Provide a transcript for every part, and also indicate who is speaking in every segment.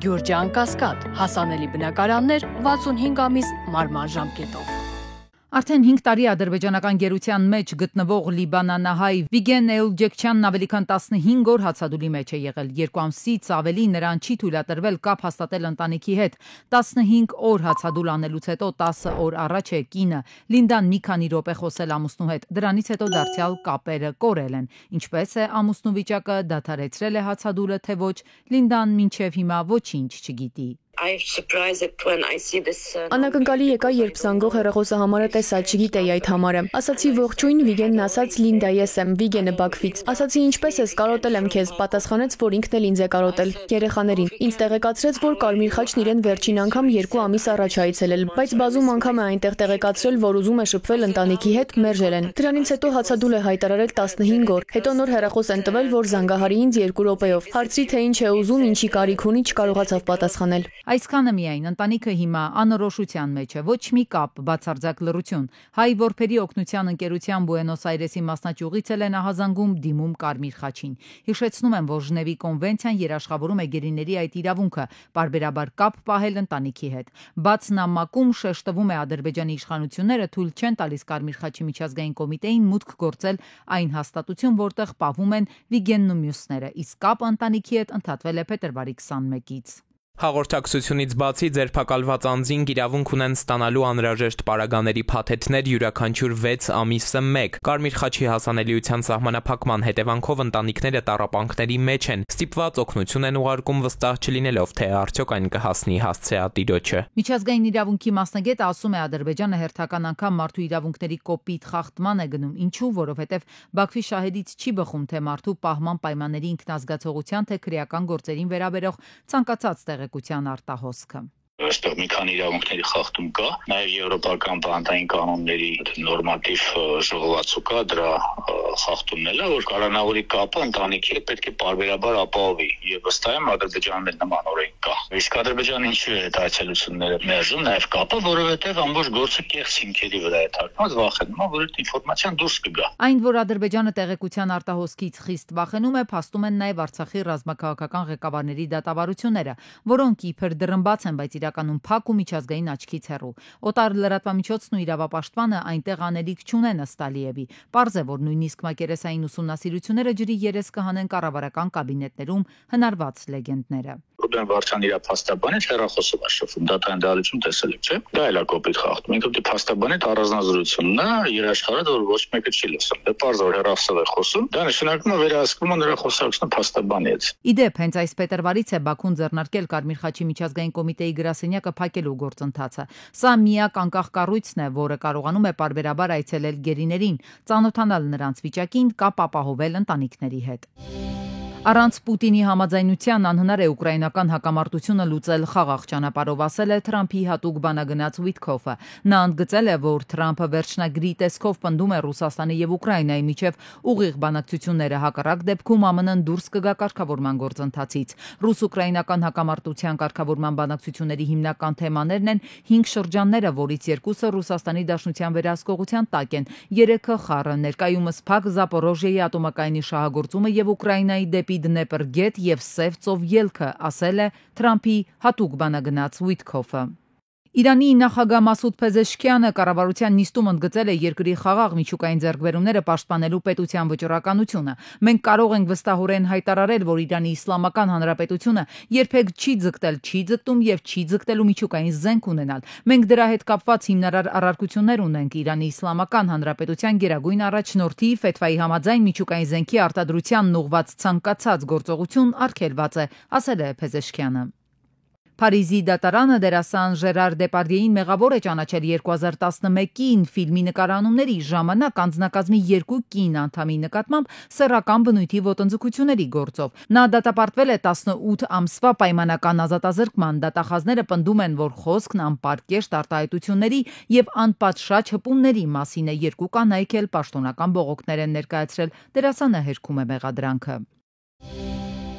Speaker 1: Գյուրջան Կասկադ, հասանելի բնակարաններ 65 ամիս մարման ժամկետով։
Speaker 2: Արդեն 5 տարի ադրբեջանական գերության մեջ գտնվող լիբանանահայ Վիգեն Էուլջեքչյանն ավելի քան 15 օր հացադուլի մեջ է եղել։ 2 ամսից ավելի նրան չի թույլատրվել կապ հաստատել ընտանիքի հետ։ 15 օր հացադուլ անելուց հետո 10 օր առաջ է կինը Լինդան մի քանի րոպե խոսել ամուսնու հետ։ Դրանից հետո դարձյալ կապերը կորել են։ Ինչպես է ամուսնու վիճակը, դադարեցրել է հացադուլը, թե ոչ, Լինդան մինչև հիմա ոչինչ չգիտի։
Speaker 3: Անակնկալի եկա, երբ զանգող հեռախոսը համարը տեսա, չգիտեի այդ համարը։ Ասացի ողջույն, Վիգենն ասաց Լինդա, ես եմ, Վիգենը Բաքվից։ Ասացի ինչպես ես, կարոտել եմ քեզ, պատասխանեց, որ ինքն էլ ինձ է կարոտել, երեխաներին։ Ինձ տեղեկացրեց, որ Կարմիր խաչն իրեն վերջին անգամ 2 ամիս առաջ այցելել, բայց բազում անգամ է այնտեղ տեղեկացրել, որ ուզում է շփվել ընտանիքի հետ, մերժել են։ Դրանից հետո հացադուլ է հայտարարել 15 օր։ Հետո նոր հեռախոս են տվել, որ զանգահարի ինձ 2 րոպեով։ Հարցրի, թե ինչ է ուզում, ինչի կարիք ունի, չկարողացավ պատասխանել։
Speaker 2: Այսքանը միայն ընտանիքը հիմա անորոշության մեջ է, ոչ մի կապ, բացարձակ լռություն։ Հայ որբերի օգնության ընկերության Բուենոս Այրեսի մասնաճյուղից էլ են ահազանգում դիմում Կարմիր խաչին։ Հիշեցնում եմ, որ Ժնևի կոնվենցիան երաշխավորում է գերիների այդ իրավունքը պարբերաբար կապ պահել ընտանիքի հետ։ Բաց նամակում շեշտվում է Ադրբեջանի իշխանությունները թույլ չեն տալիս Կարմիր խաչի միջազգային կոմիտեին մուտք գործել այն հաստատություն, որտեղ պահվում են Վիգենն ու մյուսները, իսկ կապը ընտանիքի հետ ընդհատվել է փետրվարի 21-ից։
Speaker 4: Հաղորդակցությունից բացի ձերբակալված անձին իրավունք ունեն ստանալու անհրաժեշտ պարագաների փաթեթներ յուրաքանչյուր 6 ամիսը 1։ Կարմիր խաչի հասանելիության սահմանափակման հետևանքով ընտանիքները տառապանքների մեջ են, ստիպված օգնություն են ուղարկում վստահ չլինելով, թե արդյոք այն կհասնի հասցեատիրոջը։
Speaker 2: Միջազգային իրավունքի մասնագետը ասում է, Ադրբեջանը հերթական անգամ մարդու իրավունքների կոպիտ խախտման է գնում, ինչու, որովհետև Բաքվի շահերից չի բխում թե մարդու պահման պայմանների ինքնազգացողության, թե քրեական գործերին վերաբերող ցանկացած տեղեկության արտահոսքը։
Speaker 5: Այստեղ մի քանի իրավունքների խախտում կա, նաև եվրոպական բանտային կանոնների նորմատիվ ժողովածու կա, դրա խախտումն է, որ կառանավորի կապը ընտանիքի հետ պետք է պարբերաբար ապահովի, եւ վստահ եմ Ադրբեջանում նման օրենք կա։ Իսկ Ադրբեջանը ինչու է այդ այցելությունները մերժում, նաև կապը, որովհետև ամբողջ գործը կեղծ հիմքերի վրա է թարգմանված, վախենում է, որ այդ ինֆորմացիան դուրս կգա։
Speaker 2: Այն, որ Ադրբեջանը տեղեկության արտահոսքից խիստ վախենում է, փաստում են նաև Արցախի ռազմաքաղաքական ղեկավարների դատավարությունները, որոնք իբր դռնբաց են, բայց իրականում փակ ու միջազգային աչքից հեռու։ Օտար լրատվամիջոցն ու իրավապաշտպանը այնտեղ անելիք չունեն ըստ Ալիևի։ Պարզ է, որ նույնիսկ մակերեսային ուսումնասիրությունները ջրի երես կհանեն կառավարական կաբինետներում հնարված լեգենդները։
Speaker 5: Ռուբեն Վարդան իր փաստաբանից հեռախոսով է շփվում, դատային դալություն տեսել եք, չէ՞։ Դա էլ է կոպիտ խախտում։ Ինքը դե փաստաբանի առանձնազրույցումն է, երաշխարհը որ ոչ մեկը չի լսում։ Դե պարզ որ հեռախոսով է խոսում, դա նշանակում է վերահսկվում է նրա խոսակցությունը փաստաբանից։
Speaker 2: Իդեպ, հենց այս փետրվարից է Բաքուն ձեռնարկել Կարմիր խաչի միջազգային կոմիտեի գրասենյակը փակելու գործընթացը։ Սա միակ անկախ կառույցն է, որը կարողանում է պարբերաբար այցելել գերիներին, ծանոթանալ նրանց վիճակին, կապ ապահովել ընտանիքների հետ։ Առանց Պուտինի համաձայնության անհնար է ուկրաինական հակամարտությունը լուծել խաղաղ ճանապարհով, ասել է Թրամփի հատուկ բանագնաց Ուիտքոֆը։ Նա ընդգծել է, որ Թրամփը վերջնագրի տեսքով պնդում է Ռուսաստանի եւ Ուկրաինայի միջև ուղիղ բանակցությունները, հակառակ դեպքում ԱՄՆ-ն դուրս կգա կարգավորման գործընթացից։ Ռուս-ուկրաինական հակամարտության կարգավորման բանակցությունների հիմնական թեմաներն են 5 շրջանները, որից 2-ը Ռուսաստանի Դաշնության վերահսկողության տակ են, 3-ը խառը, ներկայումս փակ Զապորոժիեի ատոմակայանի շահագործումը եւ Ուկրաինայի դեպի Դնեպր գետ եւ Սև ծով ելքը, ասել է Թրամփի հատուկ բանագնաց Ուիտքոֆը։ Իրանի նախագահ Մասուդ Փեզեշքյանը կառավարության նիստում ընդգծել է երկրի խաղաղ միջուկային ձեռքբերումները պաշտպանելու պետության վճռականությունը։ Մենք կարող ենք վստահորեն հայտարարել, որ Իրանի Իսլամական Հանրապետությունը երբեք չի ձգտել, չի ձգտում եւ չի ձգտելու միջուկային զենք ունենալ։ Մենք դրա հետ կապված հիմնարար առարկություններ ունենք։ Իրանի Իսլամական Հանրապետության գերագույն առաջնորդի Ֆեթվայի համաձայն միջուկային զենքի արտադրությանն ուղղված ցանկացած գործողություն արգելված է, ասել է Փեզեշքյանը։ Փարիզի դատարանը դերասան Ժերար Դեպարդիեին մեղավոր է ճանաչել 2011-ին ֆիլմի նկարանումների ժամանակ անձնակազմի 2 կին անդամի նկատմամբ սեռական բնույթի ոտնձգությունների գործով։ Նա դատապարտվել է 18 ամսվա պայմանական ազատազրկման։ Դատախազները պնդում են, որ խոսքն անպարկեշտ արտահայտությունների եւ անպատշաճ հպումների մասին է։ 2 կանայք էլ պաշտոնական բողոքներ են ներկայացրել։ Դերասանը հերքում է մեղադրանքը։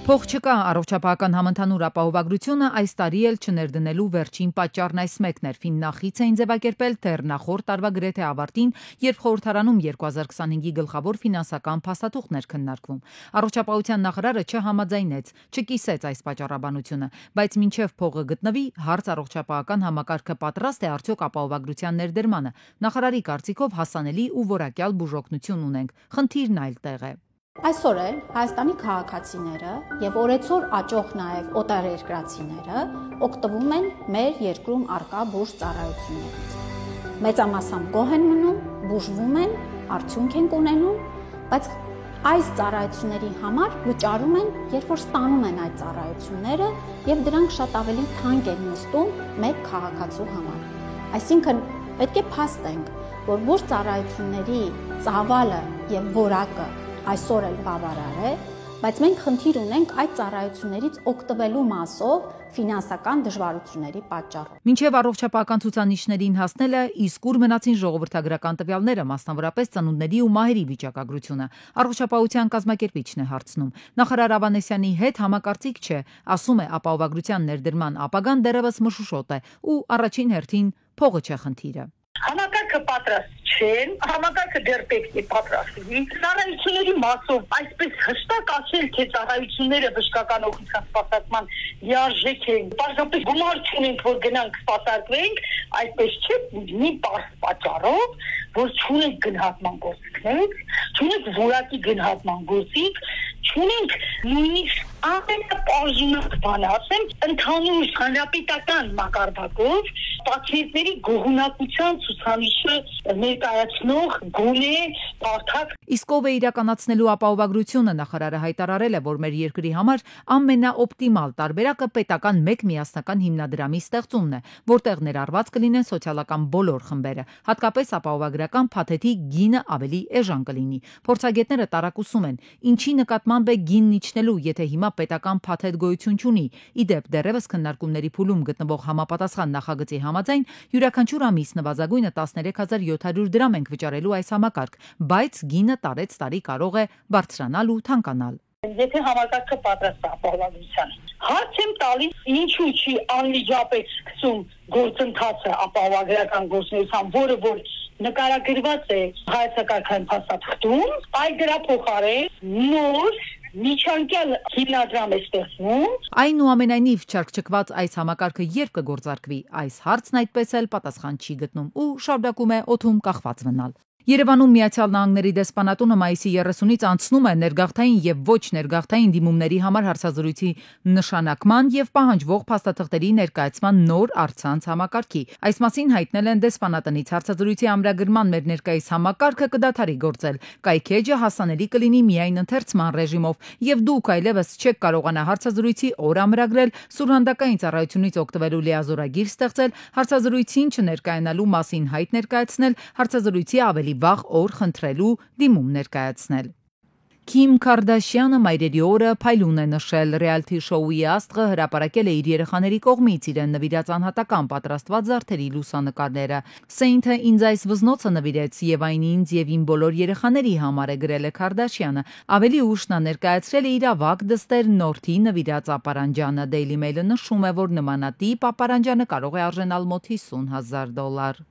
Speaker 2: Փող չկա առողջապահական համընդհանուր ապահովագրությունը այս տարի էլ չներդնելու վերջին պատճառն այս մեկն էր։ Ֆիննախից էին ձևակերպել դեռ նախորդ տարվա գրեթե ավարտին, երբ խորհրդարանում 2025-ի գլխավոր ֆինանսական փաստաթուղթն էր քննարկվում։ Առողջապահության նախարարը չհամաձայնեց, չկիսեց այս պատճառաբանությունը, բայց մինչև փողը գտնվի, հարց առողջապահական համակարգը պատրաստ է արդյոք ապահովագրության ներդրմանը։ Նախարարի կարծիքով հասանելի ու որակյալ բուժօգնություն ունենք։ Խնդիրն այլտեղ է։
Speaker 6: Այսօր էլ Հայաստանի քաղաքացիները եւ օրեցօր աճող նաեւ օտարերկրացիները օգտվում են մեր երկրում առկա բուժ ծառայություններից։ Մեծամասամբ գոհ են մնում, բուժվում են, արդյունք են ունենում, բայց այս ծառայությունների համար վճարում են, երբ որ ստանում են այդ ծառայությունները եւ դրանք շատ ավելի թանկ են նստում մեկ քաղաքացու համար։ Այսինքն պետք է փաստենք, որ բուժ ծառայությունների ծավալը եւ որակը այսօր էլ բավարար է, բայց մենք խնդիր ունենք այդ ծառայություններից օգտվելու մասով ֆինանսական դժվարությունների պատճառով։
Speaker 2: Մինչև առողջապահական ցուցանիշներին հասնելը իսկ ուր մնացին ժողովրդագրական տվյալները, մասնավորապես ծնունդների ու մահերի վիճակագրությունը։ Առողջապահության կազմակերպիչն է հարցնում։ Նախարար Ավանեսյանի հետ համակարծիք չէ, ասում է ապահովագրության ներդրման ապագան դեռևս մշուշոտ է ու առաջին հերթին փողը չէ խնդիրը։
Speaker 7: Համակարգը պատրաստ չեն, համակարգը դեռ պետք է պատրաստվի։ Ծառայությունների մասով այսպես հստակ ասել, թե ծառայությունները բժշկական օգնության սպասարկման լիարժեք են, պարզապես գումար չունենք, որ գնանք սպասարկվենք, այսպես չէ, մի պարզ պատճառով, որ չունենք գնահատման գործիքներ, չունենք որակի գնահատման գործիք, չունենք նույնիսկ ամենապարզունակ բան ասեմ, ընդհանուր հանրապետական մակարդակով պացիենտների գոհունակության ցուցանիշը ներկայացնող գոնե բարդակ։
Speaker 2: Իսկ ով է իրականացնելու ապահովագրությունը, նախարարը հայտարարել է, որ մեր երկրի համար ամենաօպտիմալ տարբերակը պետական մեկ միասնական հիմնադրամի ստեղծումն է, որտեղ ներառված կլինեն սոցիալական բոլոր խմբերը, հատկապես ապահովագրական փաթեթի գինը ավելի էժան կլինի։ Փորձագետները տարակուսում են, ինչի նկատմամբ է գինն իջնելու, եթե հիմա պետական փաթեթ գոյություն չունի։ Իդեպ դեռևս քննարկումների փուլում գտնվող համապատասխան նախագծի համաձայն յուրաքանչյուր ամիս նվազագույնը 13700 դրամ ենք վճարելու այս համակարգ, բայց գինը տարեց տարի կարող է բարձրանալ ու թանկանալ։
Speaker 7: Եթե համակարգը պատրաստ է ապահովագրության, հարց եմ տալիս, ինչու չի անմիջապես սկսում գործընթացը ապահովագրական գործունեության, որը որ նկարագրված է հայեցակարգային փաստաթղթում, այլ դրա փոխարեն նոր միջանկյալ հիմնադրամ է ստեղծվում։
Speaker 2: Այնուամենայնիվ չարքչկված այս համակարգը երբ կգործարկվի, այս հարցն այդպես էլ պատասխան չի գտնում ու շարունակում է օդում կախված մնալ։ Երևանում Միացյալ Նահանգների դեսպանատունը մայիսի 30-ից անցնում է ներգաղթային եւ ոչ ներգաղթային դիմումների համար հարցազրույցի նշանակման եւ պահանջվող փաստաթղթերի ներկայացման նոր առցանց համակարգի։ Այս մասին հայտնել են դեսպանատնից հարցազրույցի ամրագրման մեր ներկայիս համակարգը կդադարի գործել։ Կայքեջը հասանելի կլինի միայն ընթերցման ռեժիմով եւ դուք այլևս չեք կարողանա հարցազրույցի օր ամրագրել, սուրհանդակային ծառայությունից օգտվելու լիազորագիր ստեղծել, հարցազրույցին չներկայանալու մասին հայտ ներկայացնել, հարցազրույցի ավելի վաղ օր խնդրելու դիմում ներկայացնել։ Քիմ Քարդաշյանը մայրերի օրը փայլուն է նշել։ Ռեալիթի շոուի աստղը հրապարակել է իր երեխաների կողմից իրեն նվիրած անհատական պատրաստված զարդերի լուսանկարները։ Սեյնթը ինձ այս վզնոցը նվիրեց եւ այն ինձ եւ իմ բոլոր երեխաների համար է գրել է Քարդաշյանը։ Ավելի ուշ նա ներկայացրել է իր ավագ դստեր Նորթի նվիրած ապարանջանը։ Daily Mail-ը նշում է, որ նմանատիպ ապարանջանը կարող է արժենալ մոտ $50,000։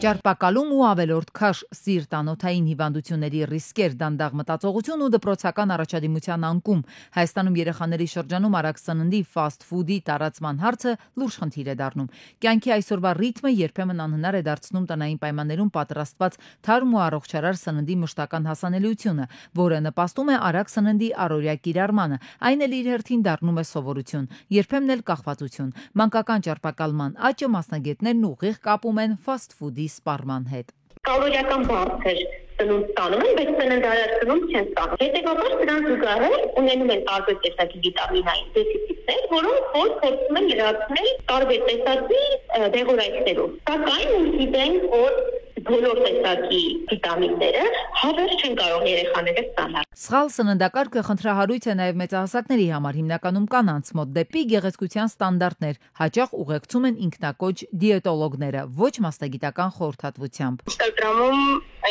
Speaker 2: Ճարպակալում ու ավելորդ քաշ սիրտանոթային հիվանդությունների ռիսկեր, դանդաղ մտածողություն ու դպրոցական առաջադիմության անկում։ Հայաստանում երեխաների շրջանում արագ սննդի ֆասթ ֆուդի տարածման հարցը լուրջ խնդիր է դառնում։ Կյանքի այսօրվա ռիթմը երբեմն անհնար է դարձնում տնային պայմաններում պատրաստված թարմ ու առողջարար սննդի մշտական հասանելիությունը, որը նպաստում է արագ սննդի առօրյա կիրառմանը։ Այն էլ իր հերթին դառնում է սովորություն, երբեմն էլ կախվածություն։ Մանկական ճարպակալման աճը մասնագետներն ուղիղ կապում են ֆասթ ֆուդի սպառման հետ։
Speaker 8: Կալորիական բարձր սնունդ ստանում են, բայց սննդարար սնունդ չեն ստանում։ Հետևաբար դրան զուգահեռ ունենում են տարբեր տեսակի վիտամինային դեֆիցիտներ, որոնք որ փորձում են լրացնել տարբեր տեսակի դեղորայքներով։ Սակայն մենք գիտենք, որ բոլոր տեսակի վիտամինները հավերժ չեն կարող երեխաները ստանալ։
Speaker 2: Սխալ սննդակարգը խնդրահարույց է նաև մեծահասակների համար, հիմնականում կանանց մոտ դեպի գեղեցկության ստանդարտներ հաճախ ուղեկցում են ինքնակոչ դիետոլոգները, ոչ մասնագիտական խորհրդատվությամբ։
Speaker 9: Ինստագրամում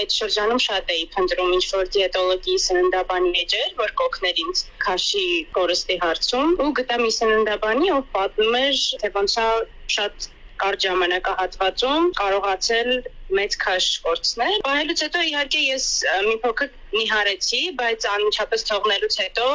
Speaker 9: այդ շրջանում շատ էի փնտրում ինչ-որ դիետոլոգի սննդաբանի էջեր, որ կօգներ ինձ քաշի կորստի հարցում, ու գտա մի սննդաբանի, ով պատմում էր, թե ոնց է շատ կարճ ժամանակահատվածում կարողացել մեծ քաշ կորցնել։ Բանելուց հետո իհարկե ես մի փոքր նիհարեցի, բայց անմիջապես թողնելուց հետո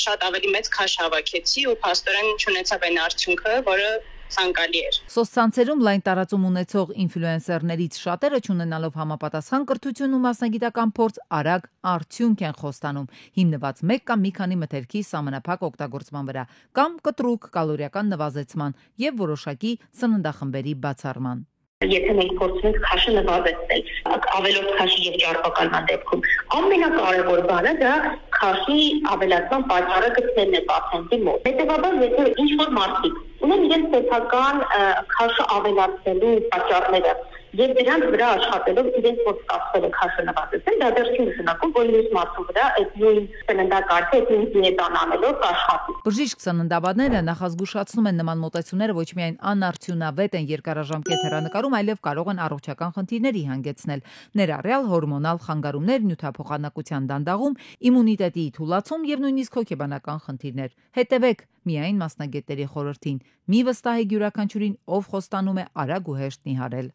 Speaker 9: շատ ավելի մեծ քաշ հավաքեցի ու փաստորեն չունեցավ այն արդյունքը, որը ցանկալի էր։
Speaker 2: Սոցցանցերում լայն տարածում ունեցող ինֆլուենսերներից շատերը չունենալով համապատասխան կրթություն ու մասնագիտական փորձ արագ արդյունք են խոստանում, հիմնված մեկ կամ մի քանի մթերքի սահմանափակ օգտագործման վրա, կամ կտրուկ կալորիական նվազեցման եւ որոշակի սննդախմբերի բացառման։
Speaker 8: Եթե մենք փորձում ենք քաշը նվազեցնել, ավելորդ քաշի եւ ճարպակալման դեպքում, ամենակարևոր բանը դա քաշի ավելացման պատճառը գտնելն է պացիենտի մոտ։ Հետևաբար, եթե ինչ-որ մարդիկ ունեն իրենց սեփական քաշը ավելացնելու պատճառները եւ դրանց վրա աշխատելով իրենց մոտ ստացվել է քաշը նվազեցնել, դա դեռ չի նշանակում, որ մյուս մարդու վրա այդ նույն սննդակարգը, այդ նույն դիետան անելով կաշխատի։
Speaker 2: Բժիշկ սննդաբանները նախազգուշացնում են նման մոտեցումները ոչ միայն անարդյունավետ են երկարաժամկետ հեռանկարում, այլև կարող են առողջական խնդիրների հանգեցնել, ներառյալ հորմոնալ խանգարումներ, նյութափոխանակության դանդաղում, իմունիտետի թուլացում եւ նույնիսկ հոգեբանական խնդիրներ։ Հետևեք միայն մասնագետների խորհրդին։ Մի վստահեք յուրաքանչյուրին, ով խոստանում է արագ ու հեշտ նիհարել։